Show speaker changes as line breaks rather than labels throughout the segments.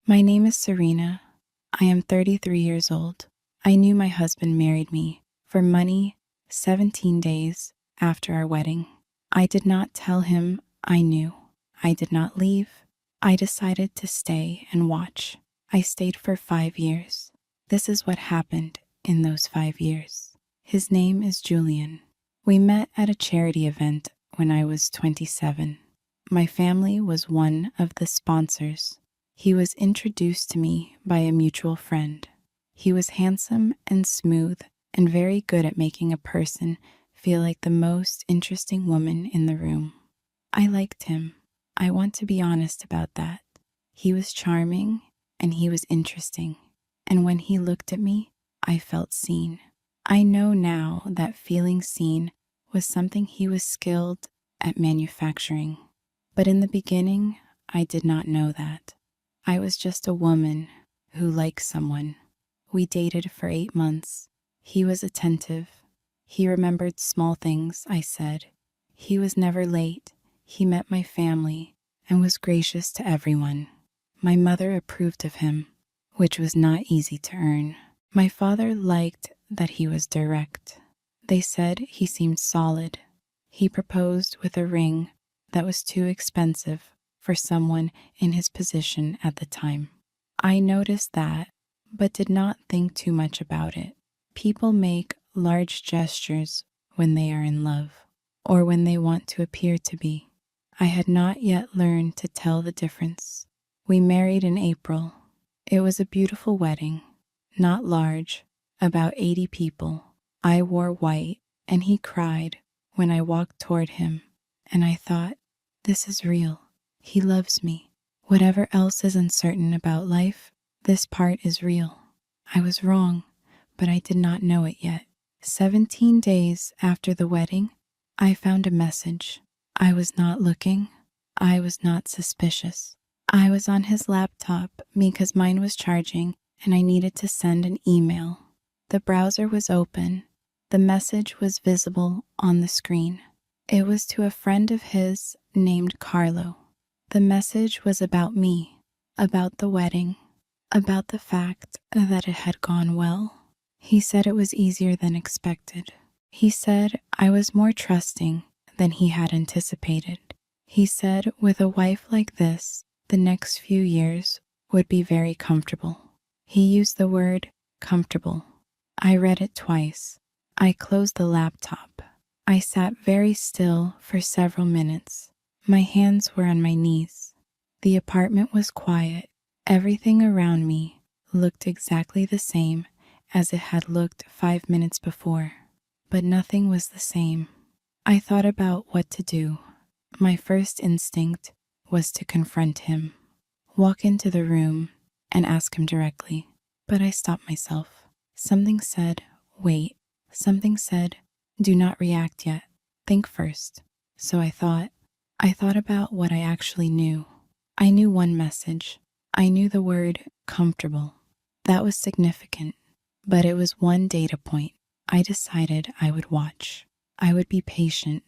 My name is Serena. I am 33 years old. I knew my husband married me for money 17 days after our wedding. I did not tell him I knew. I did not leave. I decided to stay and watch. I stayed for 5 years. This is what happened in those 5 years. His name is Julian. We met at a charity event when I was 27. My family was one of the sponsors. He was introduced to me by a mutual friend. He was handsome and smooth and very good at making a person feel like the most interesting woman in the room. I liked him. I want to be honest about that. He was charming and he was interesting. And when he looked at me, I felt seen. I know now that feeling seen was something he was skilled at manufacturing. But in the beginning, I did not know that. I was just a woman who liked someone. We dated for 8 months. He was attentive. He remembered small things I said. He was never late. He met my family and was gracious to everyone. My mother approved of him, which was not easy to earn. My father liked that he was direct. They said he seemed solid. He proposed with a ring that was too expensive for someone in his position at the time. I noticed that, but did not think too much about it. People make large gestures when they are in love, or when they want to appear to be. I had not yet learned to tell the difference. We married in April. It was a beautiful wedding, not large, about 80 people. I wore white, and he cried when I walked toward him, and I thought, this is real. He loves me. Whatever else is uncertain about life, this part is real. I was wrong, but I did not know it yet. 17 days after the wedding, I found a message. I was not looking. I was not suspicious. I was on his laptop because mine was charging and I needed to send an email. The browser was open. The message was visible on the screen. It was to a friend of his named Carlo. The message was about me, about the wedding, about the fact that it had gone well. He said it was easier than expected. He said I was more trusting than he had anticipated. He said with a wife like this, the next few years would be very comfortable. He used the word comfortable. I read it twice. I closed the laptop. I sat very still for several minutes. My hands were on my knees. The apartment was quiet. Everything around me looked exactly the same as it had looked 5 minutes before, but nothing was the same. I thought about what to do. My first instinct was to confront him, walk into the room, and ask him directly. But I stopped myself. Something said, wait. Something said, do not react yet. Think first. So I thought about what I actually knew. I knew one message. I knew the word comfortable. That was significant, but it was one data point. I decided I would watch. I would be patient.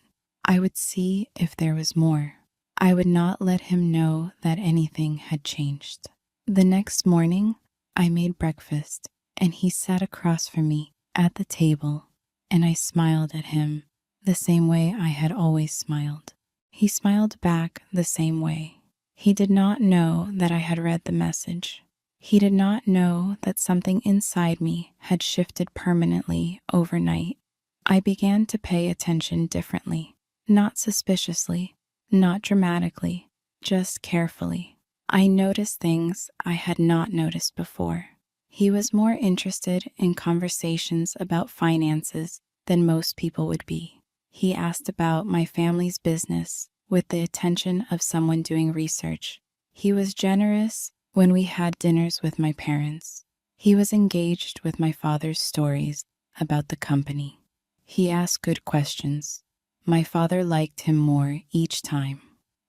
I would see if there was more. I would not let him know that anything had changed. The next morning, I made breakfast, and he sat across from me at the table, and I smiled at him the same way I had always smiled. He smiled back the same way. He did not know that I had read the message. He did not know that something inside me had shifted permanently overnight. I began to pay attention differently, not suspiciously, not dramatically, just carefully. I noticed things I had not noticed before. He was more interested in conversations about finances than most people would be. He asked about my family's business with the attention of someone doing research. He was generous when we had dinners with my parents. He was engaged with my father's stories about the company. He asked good questions. My father liked him more each time.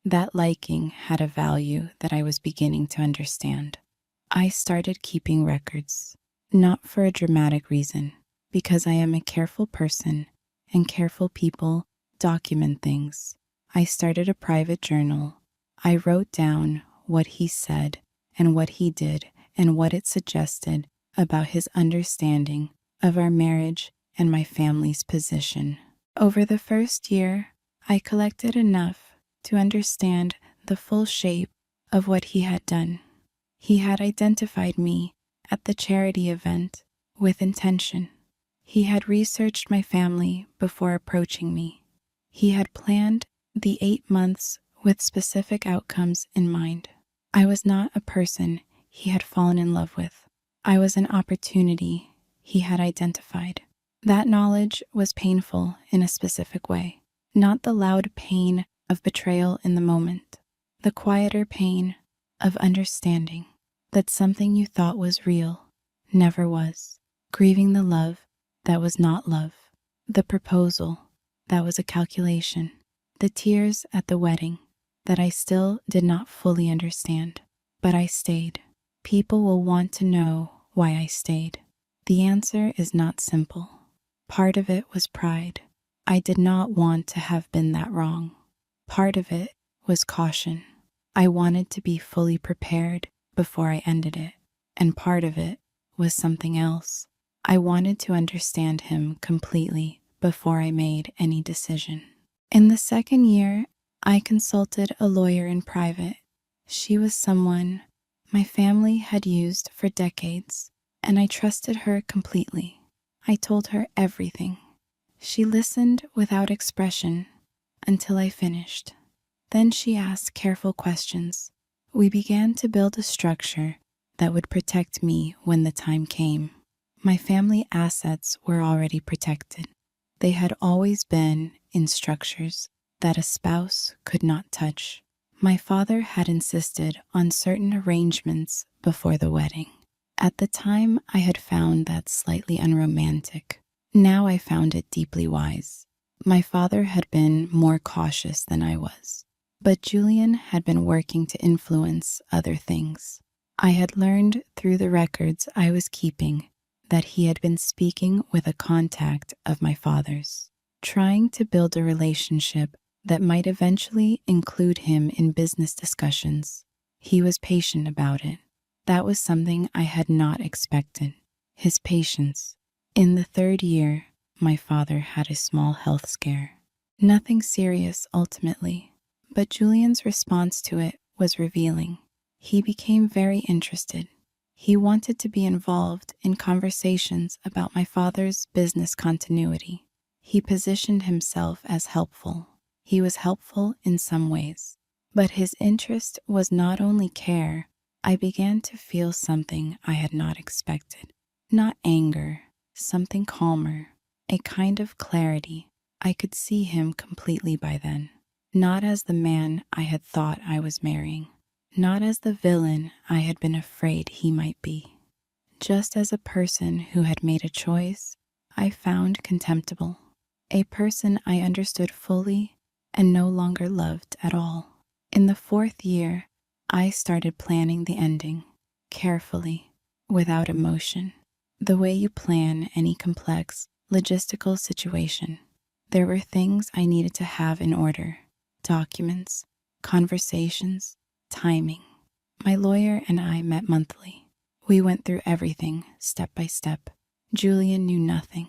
That liking had a value that I was beginning to understand. I started keeping records, not for a dramatic reason, because I am a careful person and careful people document things. I started a private journal. I wrote down what he said and what he did and what it suggested about his understanding of our marriage and my family's position. Over the first year, I collected enough to understand the full shape of what he had done. He had identified me at the charity event with intention. He had researched my family before approaching me. He had planned the 8 months with specific outcomes in mind. I was not a person he had fallen in love with. I was an opportunity he had identified. That knowledge was painful in a specific way, not the loud pain of betrayal in the moment, the quieter pain of understanding that something you thought was real never was, grieving the love that was not love, the proposal that was a calculation, the tears at the wedding that I still did not fully understand. But I stayed. People will want to know why I stayed. The answer is not simple. Part of it was pride. I did not want to have been that wrong. Part of it was caution. I wanted to be fully prepared before I ended it. And part of it was something else. I wanted to understand him completely before I made any decision. In the second year, I consulted a lawyer in private. She was someone my family had used for decades, and I trusted her completely. I told her everything. She listened without expression until I finished. Then she asked careful questions. We began to build a structure that would protect me when the time came. My family assets were already protected. They had always been in structures that a spouse could not touch. My father had insisted on certain arrangements before the wedding. At the time, I had found that slightly unromantic. Now I found it deeply wise. My father had been more cautious than I was, but Julian had been working to influence other things. I had learned through the records I was keeping that he had been speaking with a contact of my father's, trying to build a relationship that might eventually include him in business discussions. He was patient about it. That was something I had not expected. His patience. In the third year, my father had a small health scare. Nothing serious ultimately, but Julian's response to it was revealing. He became very interested. He wanted to be involved in conversations about my father's business continuity. He positioned himself as helpful. He was helpful in some ways, but his interest was not only care. I began to feel something I had not expected. Not anger, something calmer, a kind of clarity. I could see him completely by then, not as the man I had thought I was marrying, not as the villain I had been afraid he might be, just as a person who had made a choice I found contemptible, a person I understood fully and no longer loved at all. In the fourth year, I started planning the ending, carefully, without emotion, the way you plan any complex logistical situation. There were things I needed to have in order: documents, conversations, timing. My lawyer and I met monthly. We went through everything, step by step. Julian knew nothing.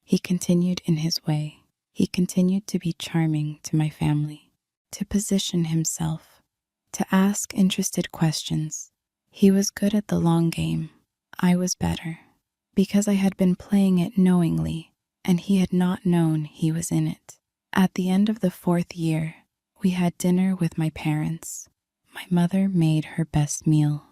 He continued in his way. He continued to be charming to my family, to position himself, to ask interested questions. He was good at the long game. I was better, because I had been playing it knowingly, and he had not known he was in it. At the end of the fourth year, we had dinner with my parents. My mother made her best meal.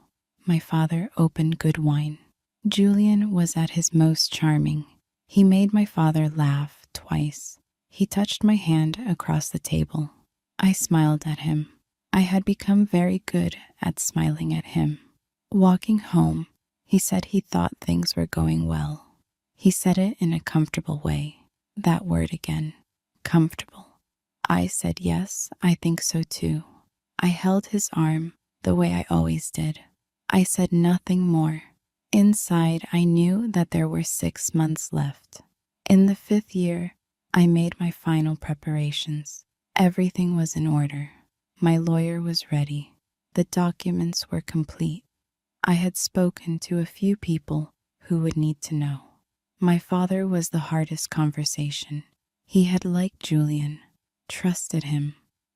My father opened good wine. Julian was at his most charming. He made my father laugh twice. He touched my hand across the table. I smiled at him. I had become very good at smiling at him. Walking home, he said he thought things were going well. He said it in a comfortable way. That word again, comfortable. I said, yes, I think so too. I held his arm the way I always did. I said nothing more. Inside, I knew that there were 6 months left. In the 5th year, I made my final preparations. Everything was in order. My lawyer was ready. The documents were complete. I had spoken to a few people who would need to know. My father was the hardest conversation. He had liked Julian, trusted him.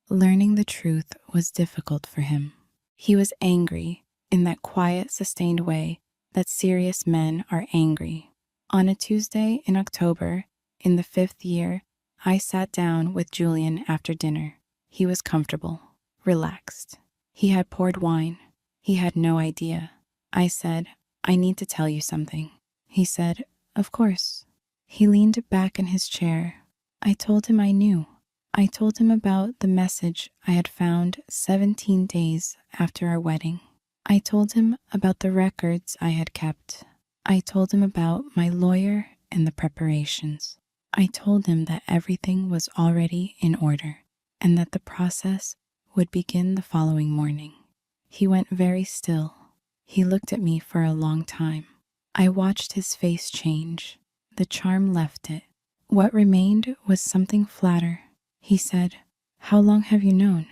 Learning the truth was difficult for him. He was angry in that quiet, sustained way that serious men are angry. On a Tuesday in October, in the 5th year, I sat down with Julian after dinner. He was comfortable, relaxed. He had poured wine. He had no idea. I said, "I need to tell you something." He said, "Of course." He leaned back in his chair. I told him I knew. I told him about the message I had found 17 days after our wedding. I told him about the records I had kept. I told him about my lawyer and the preparations. I told him that everything was already in order and that the process would begin the following morning. He went very still. He looked at me for a long time. I watched his face change. The charm left it. What remained was something flatter. He said, "How long have you known?"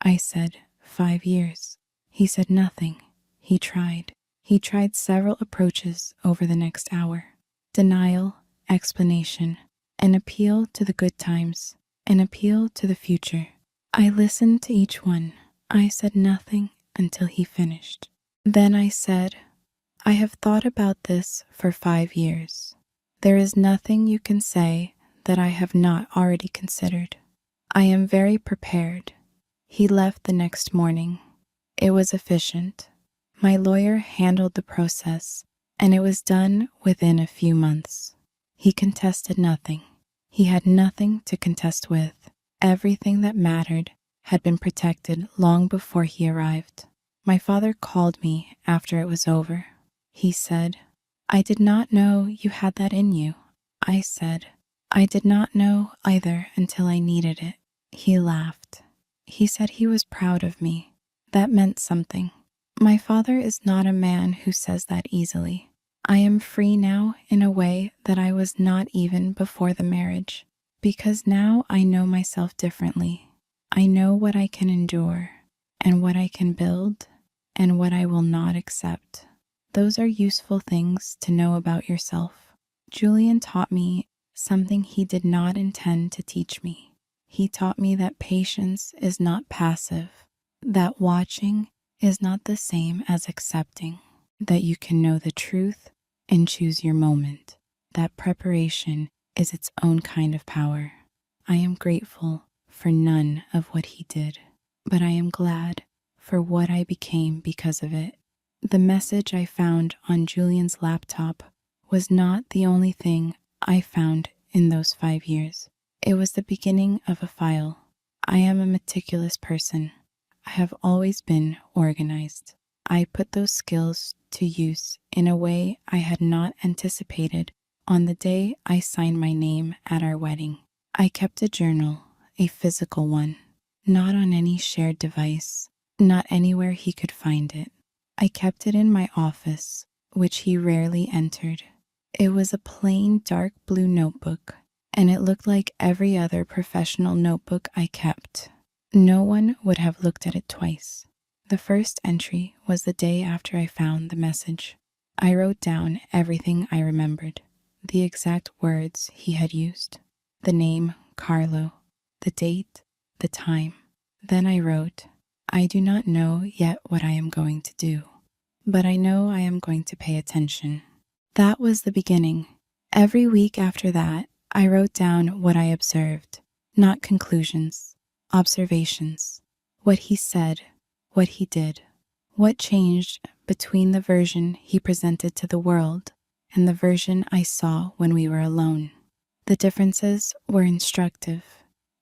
I said, 5 years. He said nothing. He tried. He tried several approaches over the next hour. Denial, explanation, an appeal to the good times, an appeal to the future. I listened to each one. I said nothing until he finished. Then I said, "I have thought about this for 5 years. There is nothing you can say that I have not already considered. I am very prepared." He left the next morning. It was efficient. My lawyer handled the process, and it was done within a few months. He contested nothing. He had nothing to contest with. Everything that mattered had been protected long before he arrived. My father called me after it was over. He said, "I did not know you had that in you." I said, "I did not know either until I needed it." He laughed. He said he was proud of me. That meant something. My father is not a man who says that easily. I am free now in a way that I was not even before the marriage, because now I know myself differently. I know what I can endure and what I can build and what I will not accept. Those are useful things to know about yourself. Julian taught me something he did not intend to teach me. He taught me that patience is not passive, that watching is not the same as accepting, that you can know the truth and choose your moment, that preparation is its own kind of power. I am grateful for none of what he did, but I am glad for what I became because of it. The message I found on Julian's laptop was not the only thing I found in those 5 years. It was the beginning of a file. I am a meticulous person. I have always been organized. I put those skills to use in a way I had not anticipated on the day I signed my name at our wedding. I kept a journal, a physical one, not on any shared device, not anywhere he could find it. I kept it in my office, which he rarely entered. It was a plain dark blue notebook, and it looked like every other professional notebook I kept. No one would have looked at it twice. The first entry was the day after I found the message. I wrote down everything I remembered, the exact words he had used, the name Carlo, the date, the time. Then I wrote, "I do not know yet what I am going to do, but I know I am going to pay attention." That was the beginning. Every week after that, I wrote down what I observed, not conclusions, observations, what he said, what he did, what changed between the version he presented to the world and the version I saw when we were alone. The differences were instructive.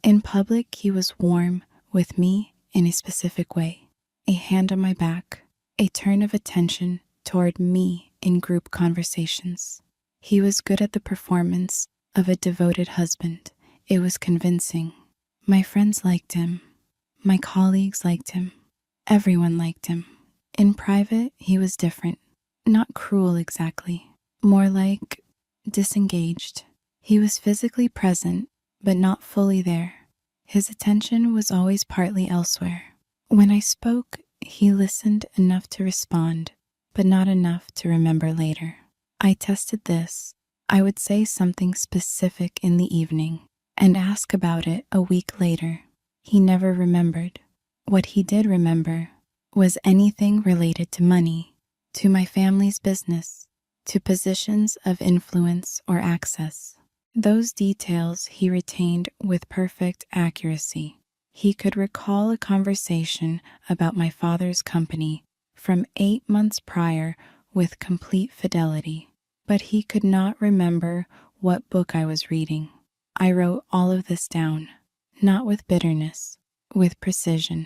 In public, he was warm with me in a specific way, a hand on my back, a turn of attention toward me in group conversations. He was good at the performance of a devoted husband. It was convincing. My friends liked him. My colleagues liked him. Everyone liked him. In private, he was different. Not cruel exactly. More like disengaged. He was physically present, but not fully there. His attention was always partly elsewhere. When I spoke, he listened enough to respond, but not enough to remember later. I tested this. I would say something specific in the evening and ask about it a week later. He never remembered. What he did remember was anything related to money, to my family's business, to positions of influence or access. Those details he retained with perfect accuracy. He could recall a conversation about my father's company from 8 months prior with complete fidelity, but he could not remember what book I was reading. I wrote all of this down, not with bitterness, with precision.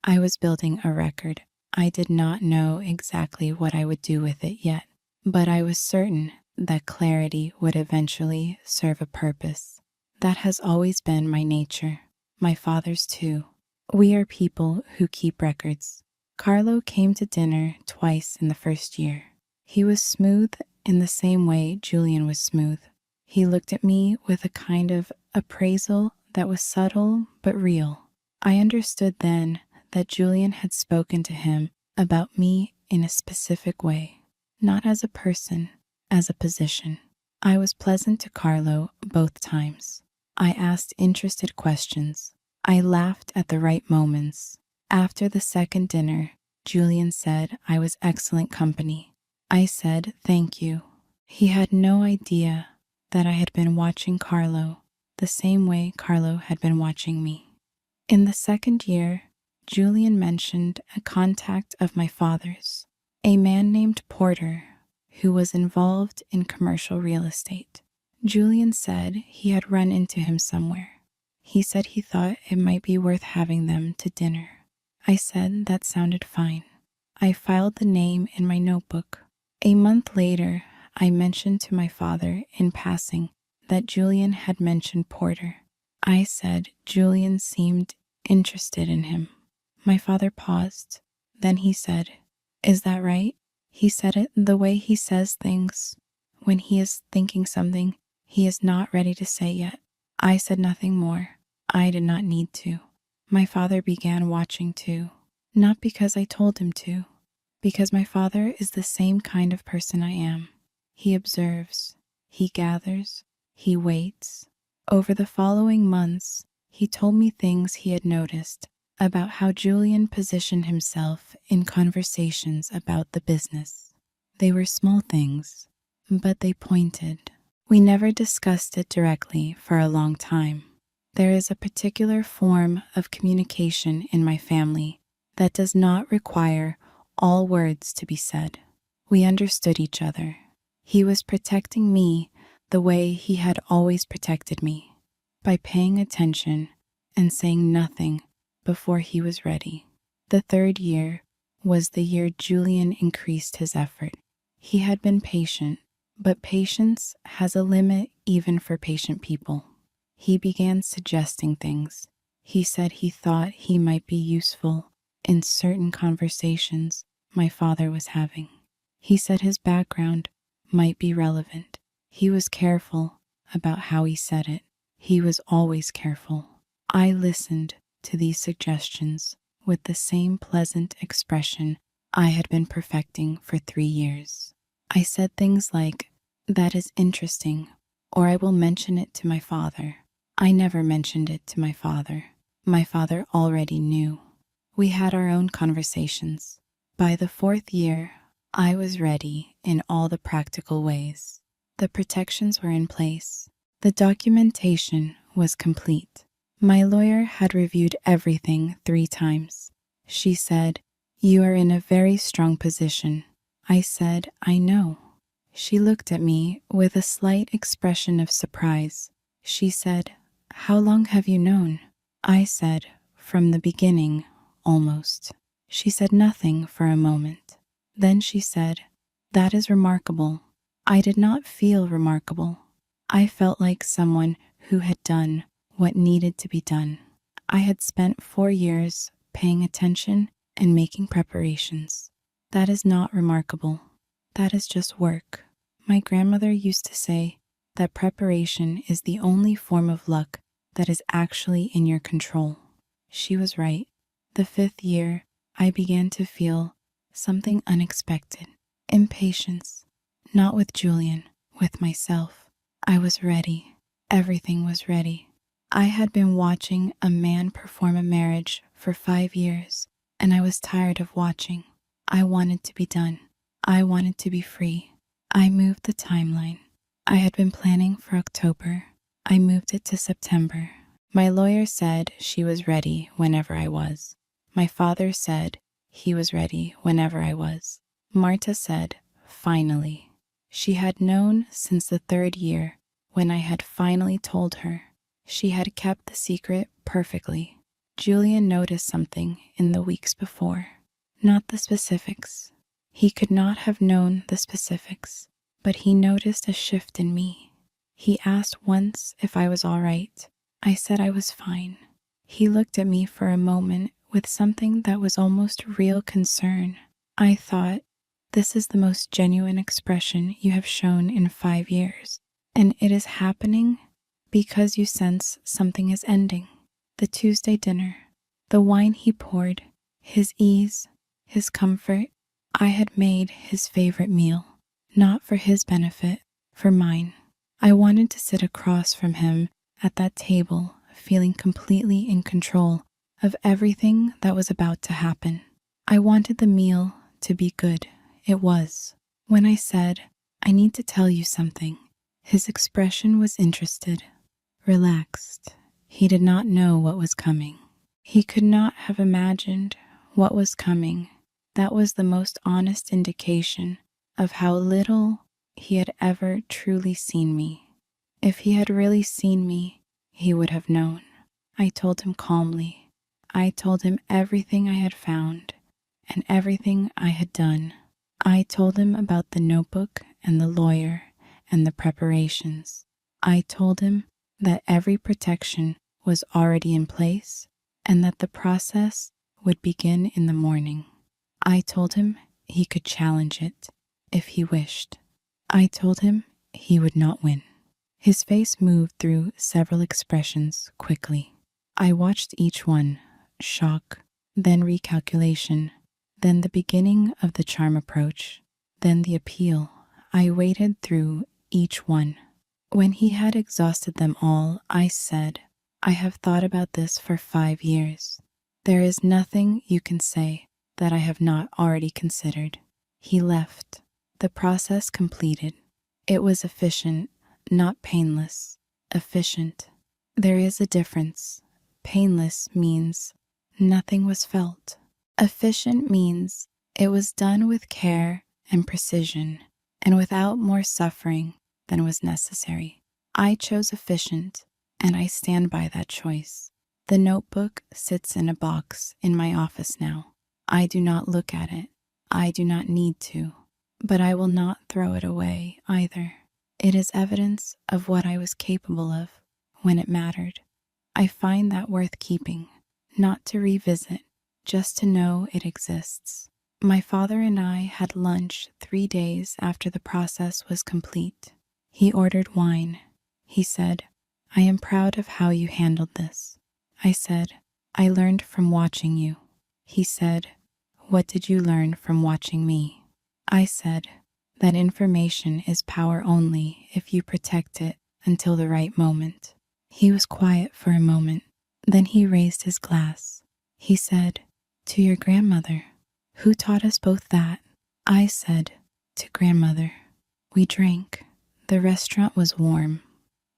I was building a record. I did not know exactly what I would do with it yet, but I was certain that clarity would eventually serve a purpose. That has always been my nature, my father's too. We are people who keep records. Carlo came to dinner twice in the first year. He was smooth in the same way Julian was smooth. He looked at me with a kind of appraisal that was subtle but real. I understood then that Julian had spoken to him about me in a specific way, not as a person, as a position. I was pleasant to Carlo both times. I asked interested questions. I laughed at the right moments. After the second dinner, Julian said I was excellent company. I said thank you. He had no idea that I had been watching Carlo the same way Carlo had been watching me. In the second year, Julian mentioned a contact of my father's, a man named Porter, who was involved in commercial real estate. Julian said he had run into him somewhere. He said he thought it might be worth having them to dinner. I said that sounded fine. I filed the name in my notebook. A month later, I mentioned to my father in passing that Julian had mentioned Porter. I said Julian seemed interested in him. My father paused. Then he said, "Is that right?" He said it the way he says things. When he is thinking something, he is not ready to say yet. I said nothing more. I did not need to. My father began watching too. Not because I told him to, because my father is the same kind of person I am. He observes, he gathers, he waits. Over the following months, he told me things he had noticed about how Julian positioned himself in conversations about the business. They were small things, but they pointed. We never discussed it directly for a long time. There is a particular form of communication in my family that does not require all words to be said. We understood each other. He was protecting me the way he had always protected me, by paying attention and saying nothing before he was ready. The third year was the year Julian increased his effort. He had been patient, but patience has a limit even for patient people. He began suggesting things. He said he thought he might be useful in certain conversations my father was having. He said his background might be relevant. He was careful about how he said it. He was always careful. I listened to these suggestions with the same pleasant expression I had been perfecting for 3 years. I said things like, "That is interesting," or "I will mention it to my father." I never mentioned it to my father. My father already knew. We had our own conversations. By the 4th year, I was ready in all the practical ways. The protections were in place. The documentation was complete. My lawyer had reviewed everything 3 times. She said, "You are in a very strong position." I said, "I know." She looked at me with a slight expression of surprise. She said, "How long have you known?" I said, "From the beginning, almost." She said nothing for a moment. Then she said, "That is remarkable." I did not feel remarkable. I felt like someone who had done what needed to be done. I had spent 4 years paying attention and making preparations. That is not remarkable. That is just work. My grandmother used to say that preparation is the only form of luck that is actually in your control. She was right. The 5th year, I began to feel something unexpected. Impatience. Not with Julian, with myself. I was ready. Everything was ready. I had been watching a man perform a marriage for 5 years, and I was tired of watching. I wanted to be done. I wanted to be free. I moved the timeline. I had been planning for October. I moved it to September. My lawyer said she was ready whenever I was. My father said he was ready whenever I was. Marta said, finally. She had known since the 3rd year when I had finally told her. She had kept the secret perfectly. Julian noticed something in the weeks before. Not the specifics. He could not have known the specifics, but he noticed a shift in me. He asked once if I was all right. I said I was fine. He looked at me for a moment with something that was almost real concern. I thought, this is the most genuine expression you have shown in 5 years, and it is happening because you sense something is ending. The Tuesday dinner, the wine he poured, his ease, his comfort. I had made his favorite meal, not for his benefit, for mine. I wanted to sit across from him at that table, feeling completely in control of everything that was about to happen. I wanted the meal to be good. It was. When I said, I need to tell you something, his expression was interested, relaxed. He did not know what was coming. He could not have imagined what was coming. That was the most honest indication of how little he had ever truly seen me. If he had really seen me, he would have known. I told him calmly. I told him everything I had found and everything I had done. I told him about the notebook and the lawyer and the preparations. I told him that every protection was already in place and that the process would begin in the morning. I told him he could challenge it if he wished. I told him he would not win. His face moved through several expressions quickly. I watched each one, shock, then recalculation, then the beginning of the charm approach, then the appeal. I waited through each one. When he had exhausted them all, I said, I have thought about this for 5 years. There is nothing you can say that I have not already considered. He left. The process completed. It was efficient, not painless. Efficient. There is a difference. Painless means nothing was felt. Efficient means it was done with care and precision and without more suffering than was necessary. I chose efficient, and I stand by that choice. The notebook sits in a box in my office now. I do not look at it. I do not need to, but I will not throw it away either. It is evidence of what I was capable of when it mattered. I find that worth keeping, not to revisit, just to know it exists. My father and I had lunch 3 days after the process was complete. He ordered wine. He said, I am proud of how you handled this. I said, I learned from watching you. He said, what did you learn from watching me? I said, that information is power only if you protect it until the right moment. He was quiet for a moment. Then he raised his glass. He said, to your grandmother. Who taught us both that? I said, to grandmother. We drank. The restaurant was warm.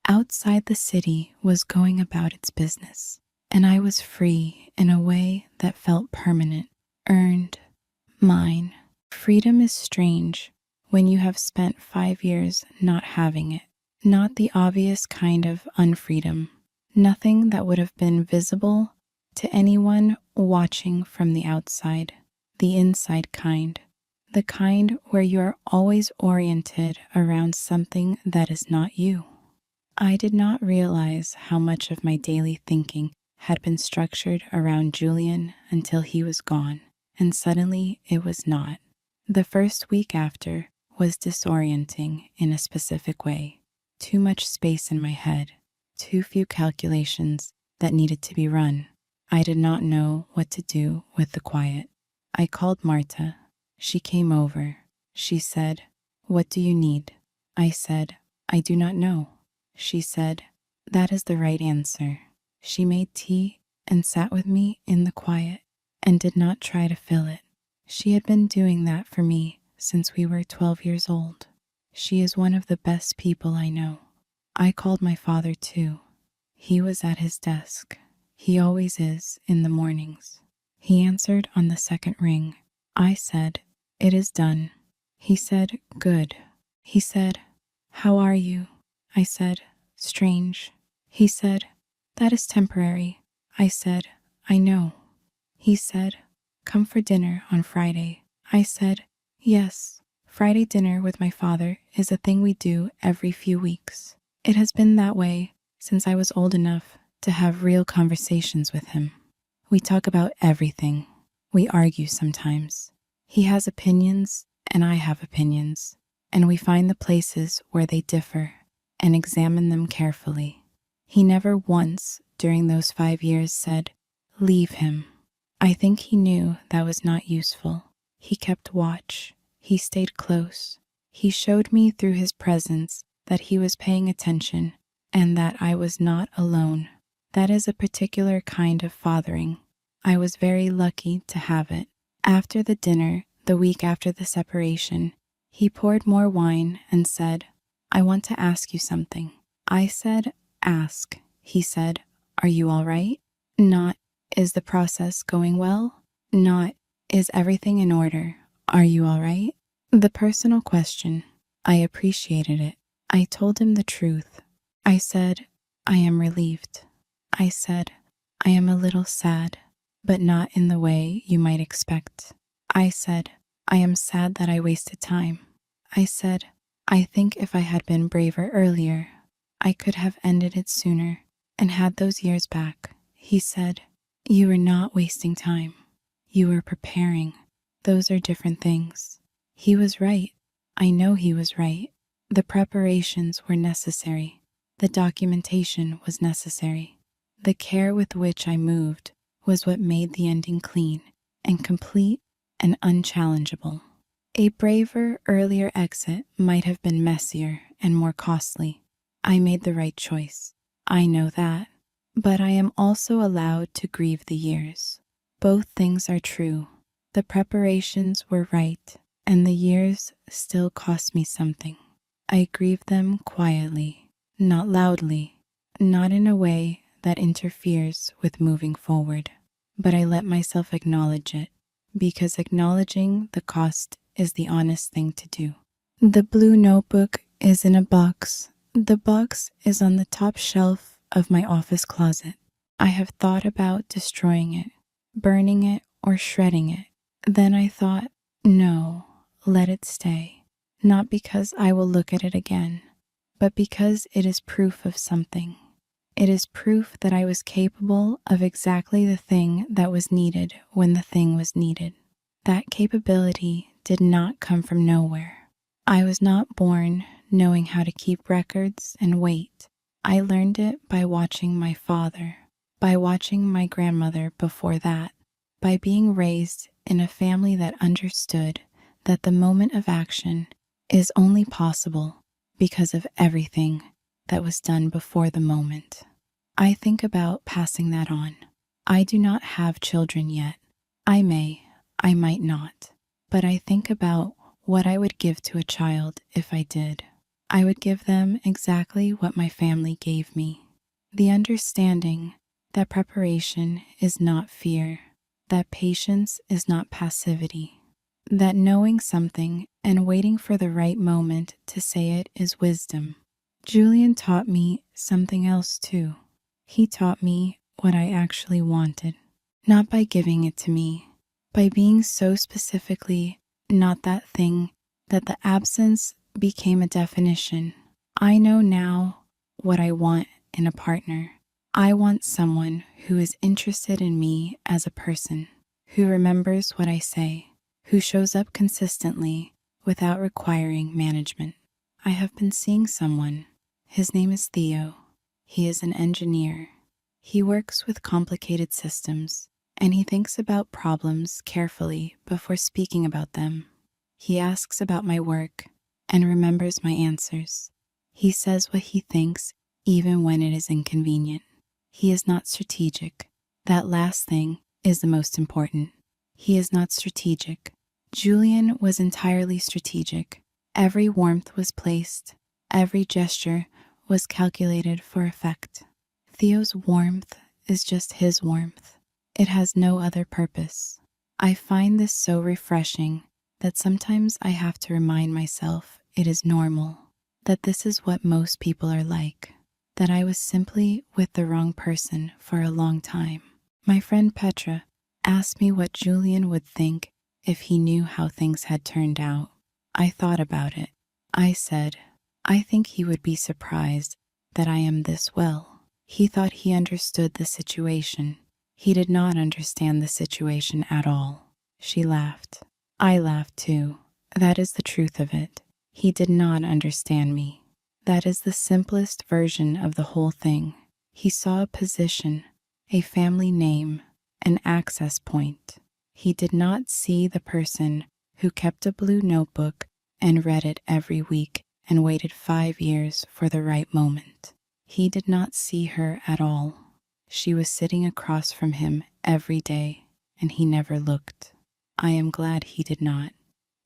Outside the city was going about its business, and I was free in a way that felt permanent, earned, mine. Freedom is strange when you have spent 5 years not having it. Not the obvious kind of unfreedom. Nothing that would have been visible to anyone watching from the outside. The inside kind. The kind where you are always oriented around something that is not you. I did not realize how much of my daily thinking had been structured around Julian until he was gone, and suddenly it was not. The first week after was disorienting in a specific way. Too much space in my head, too few calculations that needed to be run. I did not know what to do with the quiet. I called Marta. She came over. She said, "What do you need?" I said, "I do not know." She said, "That is the right answer." She made tea and sat with me in the quiet and did not try to fill it. She had been doing that for me since we were 12 years old. She is one of the best people I know. I called my father too. He was at his desk. He always is in the mornings. He answered on the second ring. I said, "It is done." He said, "Good." He said, "How are you?" I said, "Strange." He said, "That is temporary." I said, "I know." He said, "Come for dinner on Friday." I said, "Yes." Friday dinner with my father is a thing we do every few weeks. It has been that way since I was old enough to have real conversations with him. We talk about everything. We argue sometimes. He has opinions and I have opinions, and we find the places where they differ and examine them carefully. He never once during those 5 years said, "Leave him." I think he knew that was not useful. He kept watch. He stayed close. He showed me through his presence that he was paying attention and that I was not alone. That is a particular kind of fathering. I was very lucky to have it. After the dinner, the week after the separation, he poured more wine and said, "I want to ask you something." I said, "Ask." He said, "Are you all right?" Not, "Is the process going well?" Not, "Is everything in order? Are you all right?" The personal question. I appreciated it. I told him the truth. I said, "I am relieved." I said, "I am a little sad, but not in the way you might expect." I said, "I am sad that I wasted time." I said, "I think if I had been braver earlier, I could have ended it sooner and had those years back." He said, "You were not wasting time. You were preparing. Those are different things." He was right. I know he was right. The preparations were necessary. The documentation was necessary. The care with which I moved was what made the ending clean and complete and unchallengeable. A braver, earlier exit might have been messier and more costly. I made the right choice. I know that. But I am also allowed to grieve the years. Both things are true. The preparations were right, and the years still cost me something. I grieve them quietly, not loudly, not in a way that interferes with moving forward. But I let myself acknowledge it, because acknowledging the cost is the honest thing to do. The blue notebook is in a box. The box is on the top shelf of my office closet. I have thought about destroying it, burning it, or shredding it. Then I thought, no, let it stay. Not because I will look at it again, but because it is proof of something. It is proof that I was capable of exactly the thing that was needed when the thing was needed. That capability did not come from nowhere. I was not born knowing how to keep records and wait. I learned it by watching my father, by watching my grandmother before that, by being raised in a family that understood that the moment of action is only possible because of everything that was done before the moment. I think about passing that on. I do not have children yet. I may, I might not. But I think about what I would give to a child if I did. I would give them exactly what my family gave me. The understanding that preparation is not fear, that patience is not passivity, that knowing something and waiting for the right moment to say it is wisdom. Julian taught me something else too. He taught me what I actually wanted, not by giving it to me, by being so specifically not that thing that the absence became a definition. I know now what I want in a partner. I want someone who is interested in me as a person, who remembers what I say, who shows up consistently without requiring management. I have been seeing someone. His name is Theo. He is an engineer. He works with complicated systems, and he thinks about problems carefully before speaking about them. He asks about my work and remembers my answers. He says what he thinks even when it is inconvenient. He is not strategic. That last thing is the most important. He is not strategic. Julian was entirely strategic. Every warmth was placed. Every gesture was calculated for effect. Theo's warmth is just his warmth. It has no other purpose. I find this so refreshing that sometimes I have to remind myself it is normal, that this is what most people are like, that I was simply with the wrong person for a long time. My friend Petra asked me what Julian would think if he knew how things had turned out. I thought about it. I said, I think he would be surprised that I am this well. He thought he understood the situation. He did not understand the situation at all. She laughed. I laughed too. That is the truth of it. He did not understand me. That is the simplest version of the whole thing. He saw a position, a family name, an access point. He did not see the person who kept a blue notebook and read it every week and waited 5 years for the right moment. He did not see her at all. She was sitting across from him every day, and he never looked. I am glad he did not.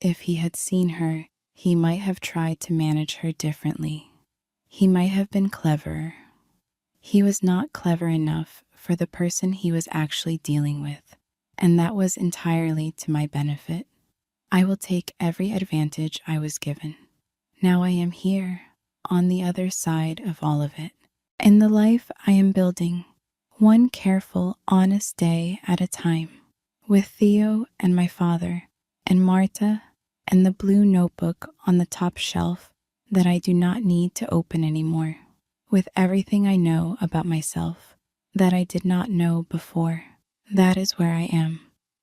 If he had seen her, he might have tried to manage her differently. He might have been cleverer. He was not clever enough for the person he was actually dealing with, and that was entirely to my benefit. I will take every advantage I was given. Now I am here, on the other side of all of it. In the life I am building, one careful, honest day at a time, with Theo and my father, and Marta, and the blue notebook on the top shelf that I do not need to open anymore, with everything I know about myself that I did not know before. That is where I am.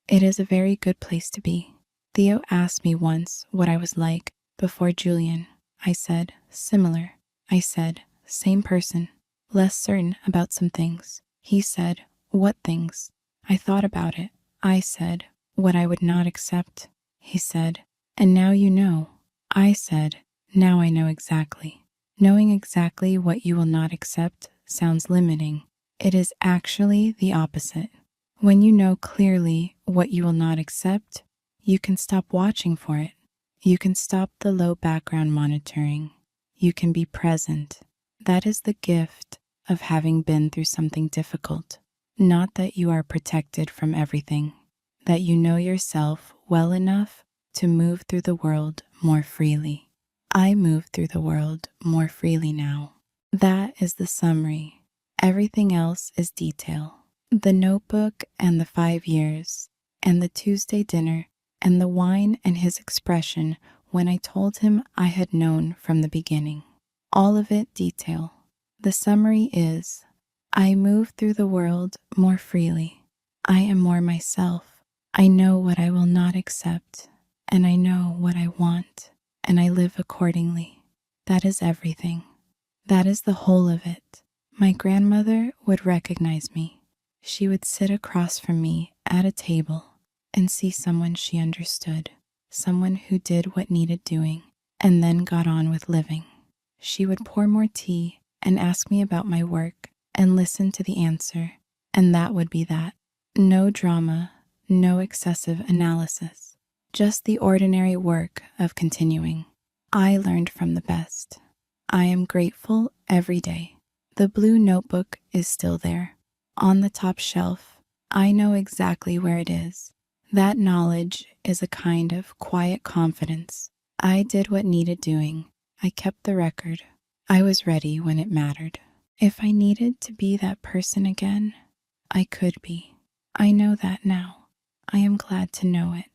It is a very good place to be. Theo asked me once what I was like before Julian. I said, similar. I said, same person, less certain about some things. He said, what things? I thought about it. I said, what I would not accept. He said, and now you know. I said, now I know exactly. Knowing exactly what you will not accept sounds limiting. It is actually the opposite. When you know clearly what you will not accept, you can stop watching for it. You can stop the low background monitoring. You can be present. That is the gift of having been through something difficult. Not that you are protected from everything, that you know yourself well enough to move through the world more freely. I move through the world more freely now. That is the summary. Everything else is detail. The notebook and the 5 years, and the Tuesday dinner, and the wine and his expression when I told him I had known from the beginning. All of it detail. The summary is, I move through the world more freely. I am more myself. I know what I will not accept, and I know what I want, and I live accordingly. That is everything. That is the whole of it. My grandmother would recognize me. She would sit across from me at a table and see someone she understood, someone who did what needed doing and then got on with living. She would pour more tea and ask me about my work and listen to the answer, and that would be that. No drama, no excessive analysis, just the ordinary work of continuing. I learned from the best. I am grateful every day. The blue notebook is still there, on the top shelf. I know exactly where it is. That knowledge is a kind of quiet confidence. I did what needed doing. I kept the record. I was ready when it mattered. If I needed to be that person again, I could be. I know that now. I am glad to know it.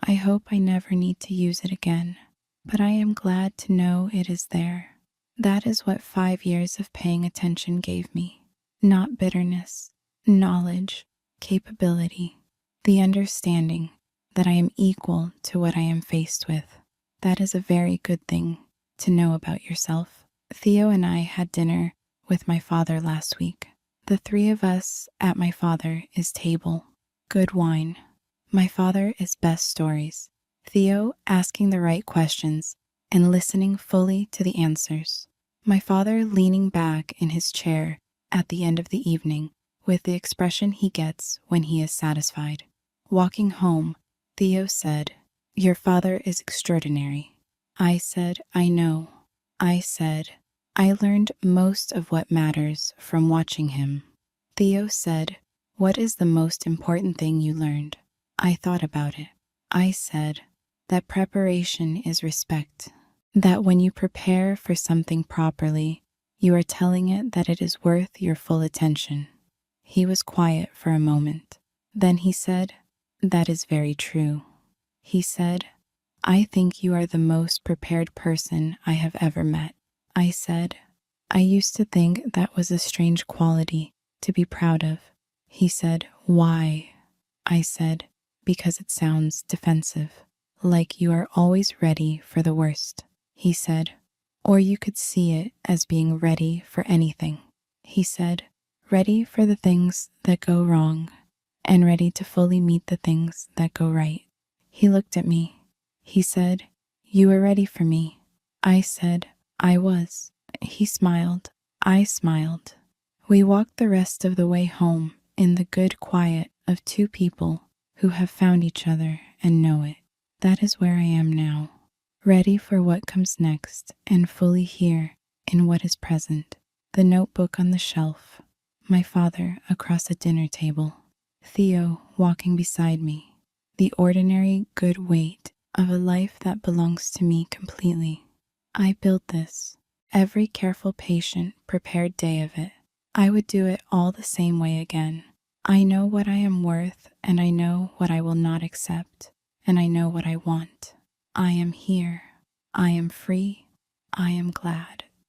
I hope I never need to use it again, but I am glad to know it is there. That is what 5 years of paying attention gave me. Not bitterness, knowledge, capability, the understanding that I am equal to what I am faced with. That is a very good thing to know about yourself. Theo and I had dinner with my father last week. The 3 of us at my father is table. Good wine. My father is best stories. Theo asking the right questions and listening fully to the answers. My father leaning back in his chair at the end of the evening with the expression he gets when he is satisfied. Walking home, Theo said, "Your father is extraordinary." I said, "I know." I said, "I learned most of what matters from watching him." Theo said, "What is the most important thing you learned?" I thought about it. I said, that preparation is respect. That when you prepare for something properly, you are telling it that it is worth your full attention. He was quiet for a moment. Then he said, "That is very true." He said, "I think you are the most prepared person I have ever met." I said, "I used to think that was a strange quality to be proud of." He said, "Why?" I said, "Because it sounds defensive, like you are always ready for the worst." He said, "Or you could see it as being ready for anything." He said, "Ready for the things that go wrong and ready to fully meet the things that go right." He looked at me. He said, "You were ready for me." I said, "I was." He smiled. I smiled. We walked the rest of the way home in the good quiet of two people who have found each other and know it. That is where I am now, ready for what comes next and fully here in what is present. The notebook on the shelf, my father across a dinner table, Theo walking beside me, the ordinary good weight of a life that belongs to me completely. I built this, every careful, patient, prepared day of it. I would do it all the same way again. I know what I am worth, and I know what I will not accept, and I know what I want. I am here. I am free. I am glad.